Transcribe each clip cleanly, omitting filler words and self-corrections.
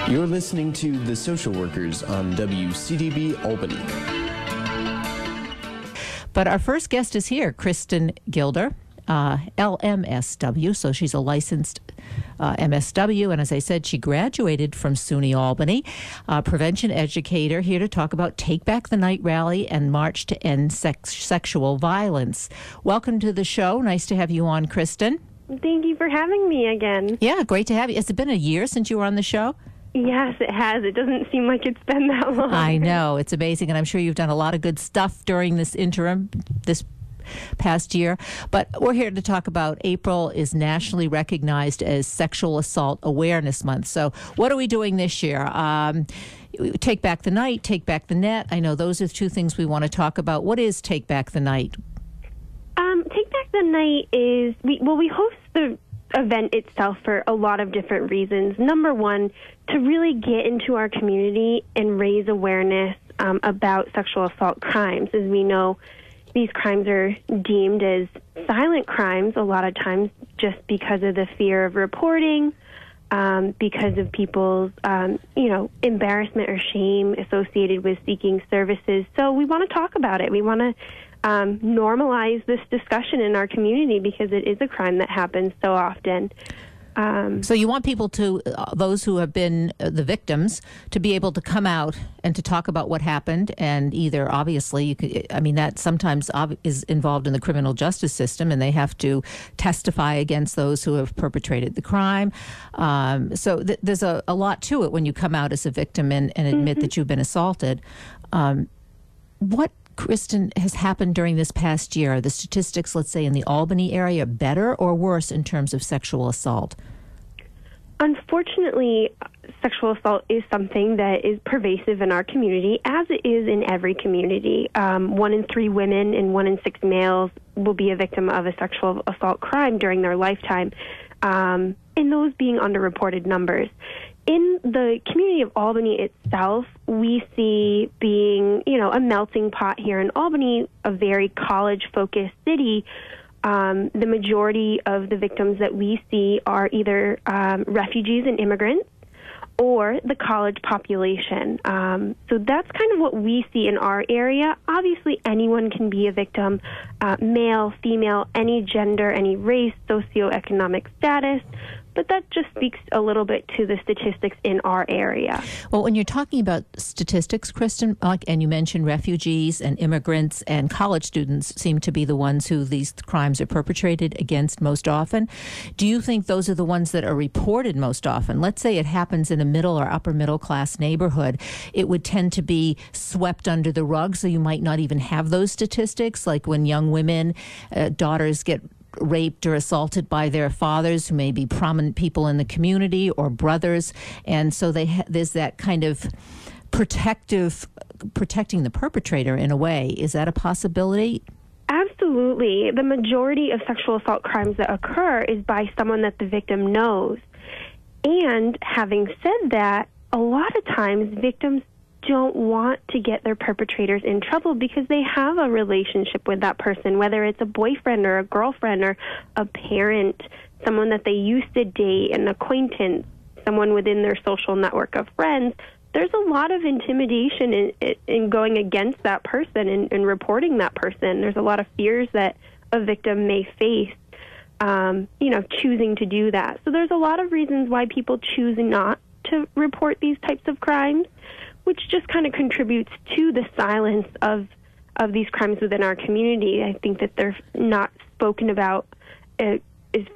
You're listening to The Social Workers on WCDB Albany. But our first guest is here, Christin Guilder, LMSW, so she's a licensed MSW, and as I said, she graduated from SUNY Albany, prevention educator, here to talk about Take Back the Night rally and March to End Sexual Violence. Welcome to the show. Nice to have you on, Christin. Thank you for having me again. Yeah, great to have you. Has it been a year since you were on the show? Yes, it has. It doesn't seem like it's been that long. I know. It's amazing, and I'm sure you've done a lot of good stuff during this interim, this past year. But we're here to talk about April is nationally recognized as Sexual Assault Awareness Month. So what are we doing this year? Take Back the Night, Take Back the Net. I know those are two things we want to talk about. What is Take Back the Night? Take Back the Night is, we host the event itself for a lot of different reasons. Number one, to really get into our community and raise awareness about sexual assault crimes. As we know, these crimes are deemed as silent crimes a lot of times just because of the fear of reporting, because of people's, embarrassment or shame associated with seeking services. So we want to talk about it. We want to normalize this discussion in our community because it is a crime that happens so often. So you want people to, those who have been the victims, to be able to come out and to talk about what happened, and either, obviously, that sometimes is involved in the criminal justice system, and they have to testify against those who have perpetrated the crime. So there's a lot to it when you come out as a victim and admit that you've been assaulted. What, Christin, has happened during this past year? Are the statistics, let's say, in the Albany area better or worse in terms of sexual assault? Unfortunately, sexual assault is something that is pervasive in our community, as it is in every community. 1 in 3 women and 1 in 6 males will be a victim of a sexual assault crime during their lifetime, and those being underreported numbers. In the community of Albany itself, we see being, a melting pot here in Albany, a very college-focused city. The majority of the victims that we see are either refugees and immigrants or the college population. So that's kind of what we see in our area. Obviously, anyone can be a victim, male, female, any gender, any race, socioeconomic status. But that just speaks a little bit to the statistics in our area. Well, when you're talking about statistics, Christin, and you mentioned refugees and immigrants and college students seem to be the ones who these crimes are perpetrated against most often, do you think those are the ones that are reported most often? Let's say it happens in a middle or upper middle class neighborhood. It would tend to be swept under the rug, so you might not even have those statistics, like when young women, daughters get raped or assaulted by their fathers, who may be prominent people in the community, or brothers, and so there's that kind of protecting the perpetrator in a way. Is that a possibility? Absolutely. The majority of sexual assault crimes that occur is by someone that the victim knows. And having said that, a lot of times victims don't want to get their perpetrators in trouble because they have a relationship with that person, whether it's a boyfriend or a girlfriend or a parent, someone that they used to date, an acquaintance, someone within their social network of friends. There's a lot of intimidation in going against that person and reporting that person. There's a lot of fears that a victim may face, choosing to do that. So there's a lot of reasons why people choose not to report these types of crimes, which just kind of contributes to the silence of these crimes within our community. I think that they're not spoken about as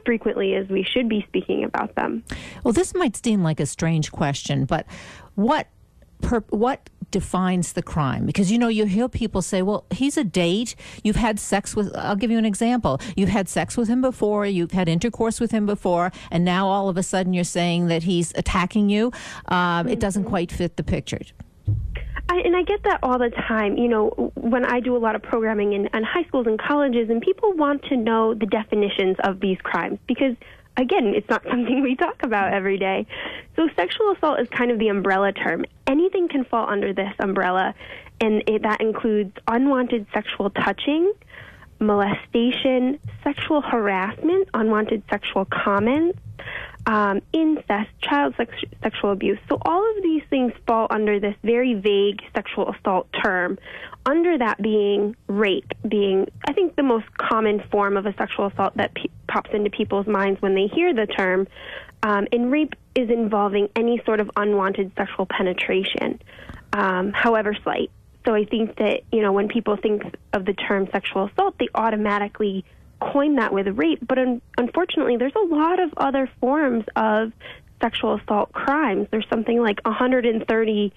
frequently as we should be speaking about them. Well, this might seem like a strange question, but what defines the crime? Because, you hear people say, well, he's a date. You've had sex with, I'll give you an example. You've had sex with him before. You've had intercourse with him before. And now all of a sudden you're saying that he's attacking you. It doesn't quite fit the picture. I get that all the time, when I do a lot of programming in high schools and colleges, and people want to know the definitions of these crimes because, again, it's not something we talk about every day. So sexual assault is kind of the umbrella term. Anything can fall under this umbrella, and that includes unwanted sexual touching, molestation, sexual harassment, unwanted sexual comments, incest, child sexual abuse. So all of these things fall under this very vague sexual assault term. Under that being rape, being, I think, the most common form of a sexual assault that pops into people's minds when they hear the term. And rape is involving any sort of unwanted sexual penetration, however slight. So I think that, when people think of the term sexual assault, they automatically coin that with rape. But unfortunately, there's a lot of other forms of sexual assault crimes. There's something like 130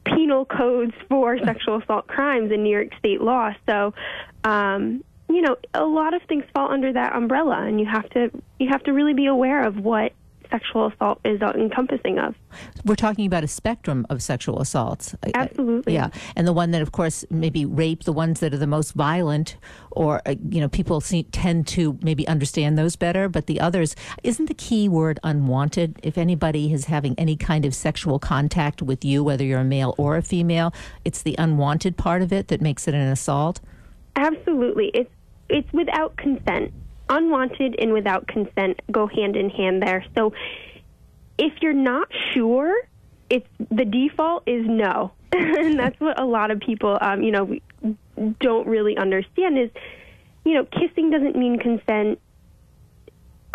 penal codes for sexual assault crimes in New York state law. So, a lot of things fall under that umbrella, and you have to really be aware of what sexual assault is encompassing of. We're talking about a spectrum of sexual assaults. Absolutely. Yeah. And the one that, of course, maybe rape, the ones that are the most violent, or, people tend to maybe understand those better, but the others, isn't the key word unwanted? If anybody is having any kind of sexual contact with you, whether you're a male or a female, it's the unwanted part of it that makes it an assault? Absolutely. It's without consent. Unwanted and without consent go hand in hand there. So if you're not sure, the default is no. And that's what a lot of people, don't really understand is, kissing doesn't mean consent.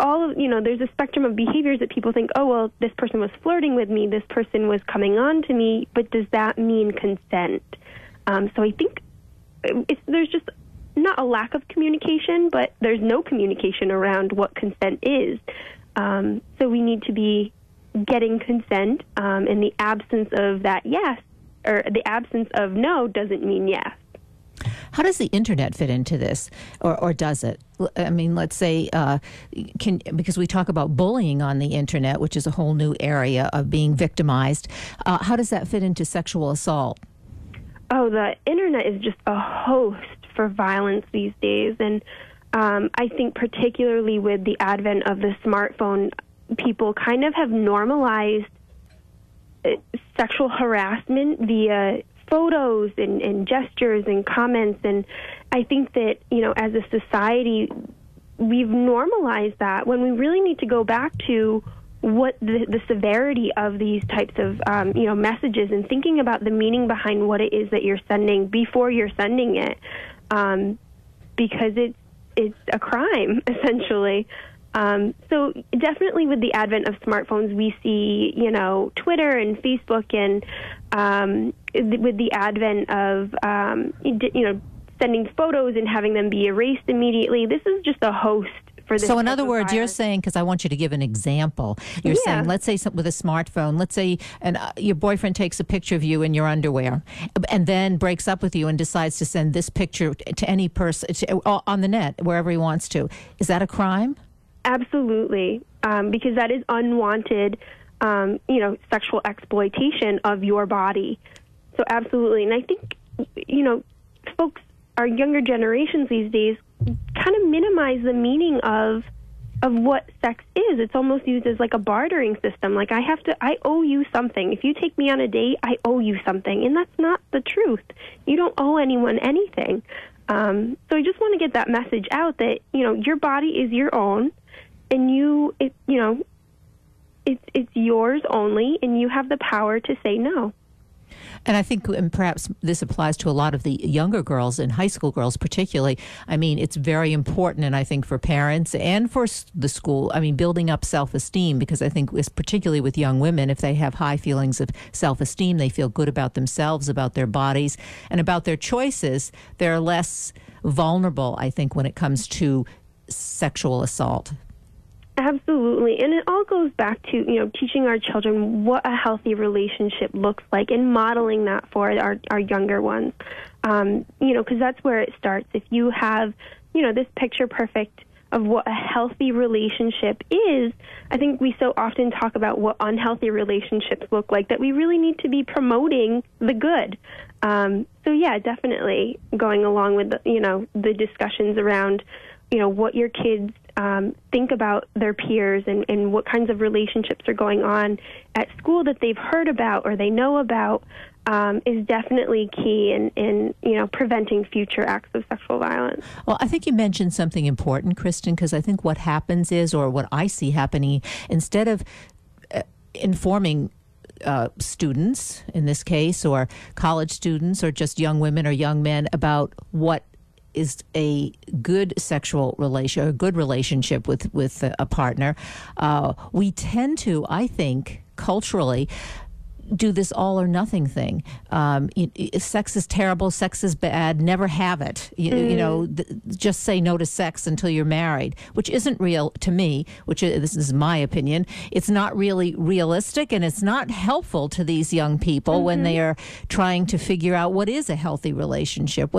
There's a spectrum of behaviors that people think, oh, well, this person was flirting with me, this person was coming on to me, but does that mean consent? So I think there's just not a lack of communication, but there's no communication around what consent is. So we need to be getting consent, and the absence of that yes, or the absence of no doesn't mean yes. How does the internet fit into this, or does it? I mean, let's say, because we talk about bullying on the internet, which is a whole new area of being victimized. How does that fit into sexual assault? Oh, the internet is just a host for violence these days, and I think particularly with the advent of the smartphone, people kind of have normalized sexual harassment via photos and gestures and comments, and I think that, as a society, we've normalized that when we really need to go back to what the severity of these types of messages, and thinking about the meaning behind what it is that you're sending before you're sending it, because it's a crime essentially. So definitely with the advent of smartphones, we see Twitter and Facebook, and with the advent of sending photos and having them be erased immediately. This is just a host. So in other words, you're saying, because I want you to give an example, you're saying, let's say with a smartphone, let's say your boyfriend takes a picture of you in your underwear and then breaks up with you and decides to send this picture to any person on the net, wherever he wants to. Is that a crime? Absolutely, because that is unwanted, sexual exploitation of your body. So absolutely. And I think, folks, our younger generations these days kind of minimize the meaning of what sex is. It's almost used as like a bartering system. Like I owe you something. If you take me on a date, I owe you something. And that's not the truth. You don't owe anyone anything. So I just want to get that message out that, your body is your own, and it's yours only, and you have the power to say no. And I think, and perhaps this applies to a lot of the younger girls and high school girls particularly. I mean, it's very important, and I think for parents and for the school, building up self-esteem, because I think particularly with young women, if they have high feelings of self-esteem, they feel good about themselves, about their bodies, and about their choices, they're less vulnerable, I think, when it comes to sexual assault. Absolutely. And it all goes back to, teaching our children what a healthy relationship looks like and modeling that for our younger ones. Because that's where it starts. If you have, this picture perfect of what a healthy relationship is, I think we so often talk about what unhealthy relationships look like, that we really need to be promoting the good. So yeah, definitely going along with, the discussions around, what your kids think about their peers and what kinds of relationships are going on at school that they've heard about or they know about. is definitely key in preventing future acts of sexual violence. Well, I think you mentioned something important, Christin, because I think what happens is, or what I see happening, instead of informing students, in this case, or college students, or just young women or young men about what is a good sexual relation, or a good relationship with a partner, we tend to, I think, culturally, do this all or nothing thing. Sex is terrible, sex is bad, never have it. Just say no to sex until you're married, which isn't real to me, this is my opinion. It's not really realistic, and it's not helpful to these young people when they are trying to figure out what is a healthy relationship,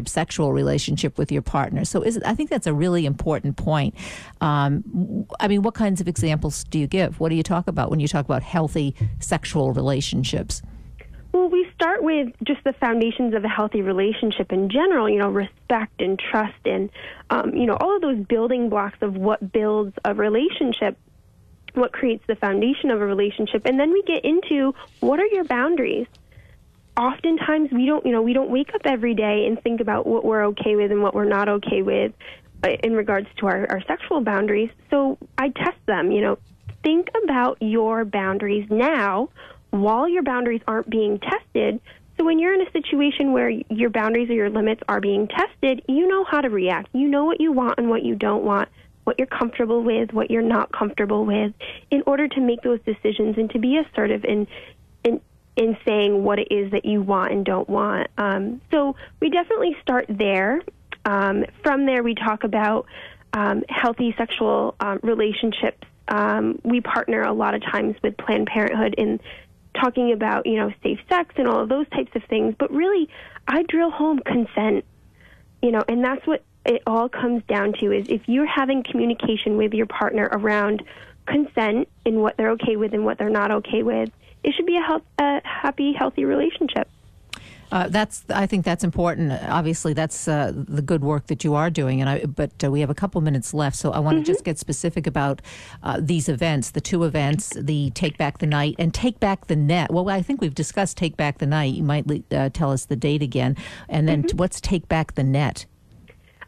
sexual relationship with your partner. So I think that's a really important point. What kinds of examples do you give? What do you talk about when you talk about healthy sexual relationships? Well, we start with just the foundations of a healthy relationship in general, respect and trust and, all of those building blocks of what builds a relationship, what creates the foundation of a relationship. And then we get into what are your boundaries? Oftentimes we don't wake up every day and think about what we're okay with and what we're not okay with in regards to our sexual boundaries. So I test them, think about your boundaries now while your boundaries aren't being tested. So when you're in a situation where your boundaries or your limits are being tested, you know how to react. You know what you want and what you don't want, what you're comfortable with, what you're not comfortable with, in order to make those decisions and to be assertive in saying what it is that you want and don't want. So we definitely start there. From there, we talk about healthy sexual relationships. We partner a lot of times with Planned Parenthood in talking about, safe sex and all of those types of things. But really, I drill home consent, and that's what it all comes down to, is if you're having communication with your partner around consent and what they're okay with and what they're not okay with, it should be a happy, healthy relationship. I think that's important. Obviously, that's the good work that you are doing. But we have a couple minutes left, so I want to just get specific about these events, the two events, the Take Back the Night and Take Back the Net. Well, I think we've discussed Take Back the Night. You might tell us the date again. And then what's Take Back the Net?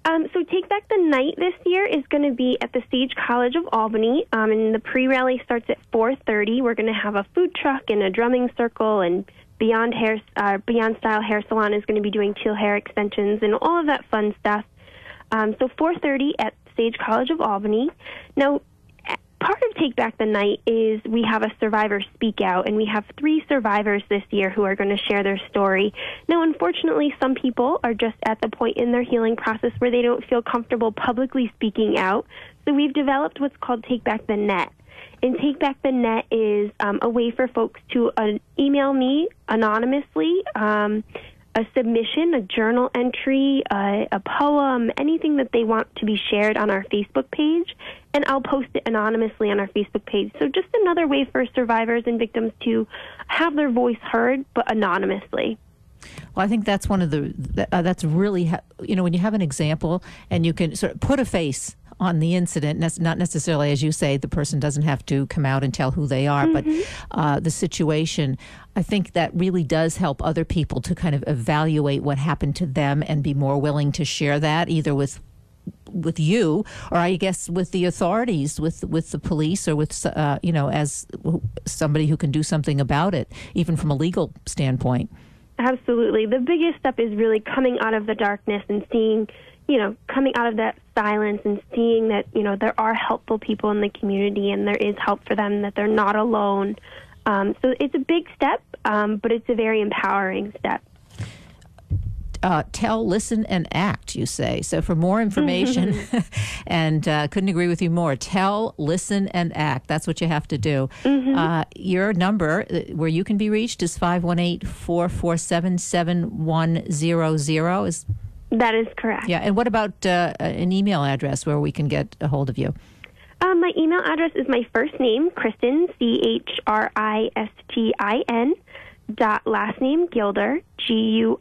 So Take Back the Night this year is going to be at the Sage College of Albany, and the pre-rally starts at 4:30. We're going to have a food truck and a drumming circle, and Beyond Style Hair Salon is going to be doing teal hair extensions and all of that fun stuff. So 4:30 at Sage College of Albany. Now, part of Take Back the Night is we have a survivor speak out, and we have 3 survivors this year who are going to share their story. Now, unfortunately, some people are just at the point in their healing process where they don't feel comfortable publicly speaking out. So we've developed what's called Take Back the Net. And Take Back the Net is a way for folks to email me anonymously a submission, a journal entry, a poem, anything that they want to be shared on our Facebook page, and I'll post it anonymously on our Facebook page. So just another way for survivors and victims to have their voice heard, but anonymously. Well, I think that's one of that's really, when you have an example and you can sort of put a face on the incident, not necessarily, as you say, the person doesn't have to come out and tell who they are, but the situation, I think that really does help other people to kind of evaluate what happened to them and be more willing to share that, either with you, or I guess with the authorities, with the police, or with as somebody who can do something about it, even from a legal standpoint. Absolutely. The biggest step is really coming out of the darkness and seeing, coming out of that silence and seeing that, there are helpful people in the community and there is help for them, that they're not alone. So it's a big step, but it's a very empowering step. Tell, listen, and act, you say. So for more information, and couldn't agree with you more, tell, listen, and act. That's what you have to do. Your number where you can be reached is 518-447-7100. That is correct. Yeah, and what about an email address where we can get a hold of you? My email address is my first name, Christin, CHRISTIN, last name Guilder, GUILDER,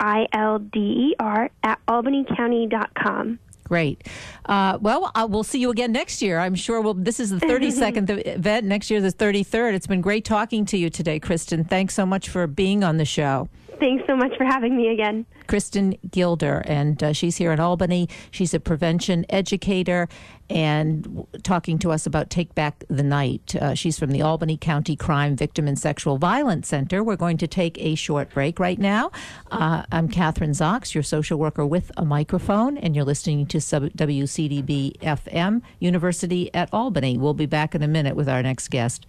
@albanycounty.com. Great. We'll see you again next year. I'm sure this is the 32nd event. Next year, the 33rd. It's been great talking to you today, Christin. Thanks so much for being on the show. Thanks so much for having me again. Christin Guilder, and she's here in Albany. She's a prevention educator and talking to us about Take Back the Night. She's from the Albany County Crime Victim and Sexual Violence Center. We're going to take a short break right now. I'm Kathryn Zox, your social worker with a microphone, and you're listening to WCDB FM, University at Albany. We'll be back in a minute with our next guest.